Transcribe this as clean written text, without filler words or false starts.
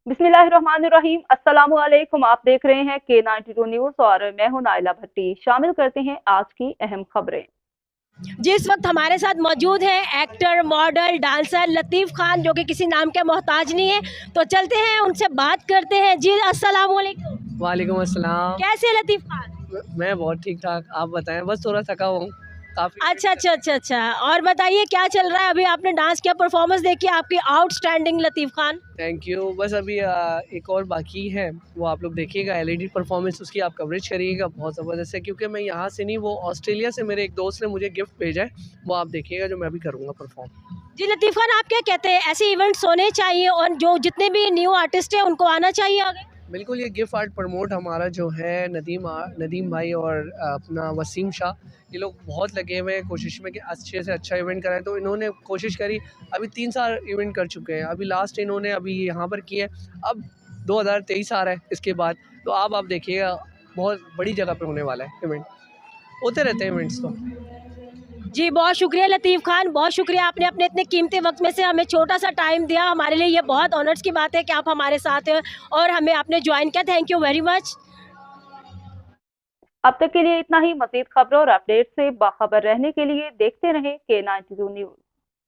बिस्मिल्लाहिर्रहमानिर्रहीम। अस्सलामुअलैकुम। आप देख रहे हैं K92 न्यूज और मैं हूं नाइला भट्टी। शामिल करते हैं आज की अहम खबरें। जी, इस वक्त हमारे साथ मौजूद है एक्टर, मॉडल, डांसर लतीफ़ खान, जो कि किसी नाम के मोहताज नहीं है। तो चलते हैं उनसे बात करते हैं। जी अस्सलाम वालेकुम। वालेकुम अस्सलाम। कैसे हैं लतीफ़ खान? मैं बहुत ठीक ठाक, आप बताएं। बस थोड़ा थका हुआ हूँ काफ़ी। अच्छा। और बताइए क्या चल रहा है? अभी आपने डांस किया, परफॉर्मेंस देखी आपकी outstanding Latif Khan. Thank you. बस अभी एक और बाकी है, वो आप लोग देखिएगा। एलईडी परफॉर्मेंस उसकी आप कवरेज करिएगा, बहुत ज़बरदस्त है। क्योंकि मैं यहाँ से नहीं, वो ऑस्ट्रेलिया से मेरे एक दोस्त ने मुझे गिफ्ट भेजा है, वो आप देखिएगा, जो मैं अभी करूँगा परफॉर्म। जी लतीफ़ खान, आप क्या कहते हैं, ऐसे इवेंट्स होने चाहिए और जो जितने भी न्यू आर्टिस्ट हैं उनको आना चाहिए आगे? बिल्कुल, ये गिफ्ट आर्ट प्रमोट हमारा जो है नदीम भाई और अपना वसीम शाह, ये लोग बहुत लगे हुए हैं कोशिश में कि अच्छे से अच्छा इवेंट कराएं। तो इन्होंने कोशिश करी, अभी 3 साल इवेंट कर चुके हैं। अभी लास्ट इन्होंने अभी यहाँ पर किए, अब 2023 आ रहा है इसके बाद। तो आप देखिएगा, बहुत बड़ी जगह पर होने वाला है इवेंट। होते रहते हैं इवेंट्स तो। जी बहुत शुक्रिया लतीफ़ खान, बहुत शुक्रिया, आपने अपने इतने कीमती वक्त में से हमें छोटा सा टाइम दिया। हमारे लिए ये बहुत ऑनर्स की बात है कि आप हमारे साथ हैं और हमें आपने ज्वाइन किया। Thank you very much. अब तक के लिए इतना ही। मजीद खबरों और अपडेट से बाखबर रहने के लिए देखते रहें K92 न्यूज।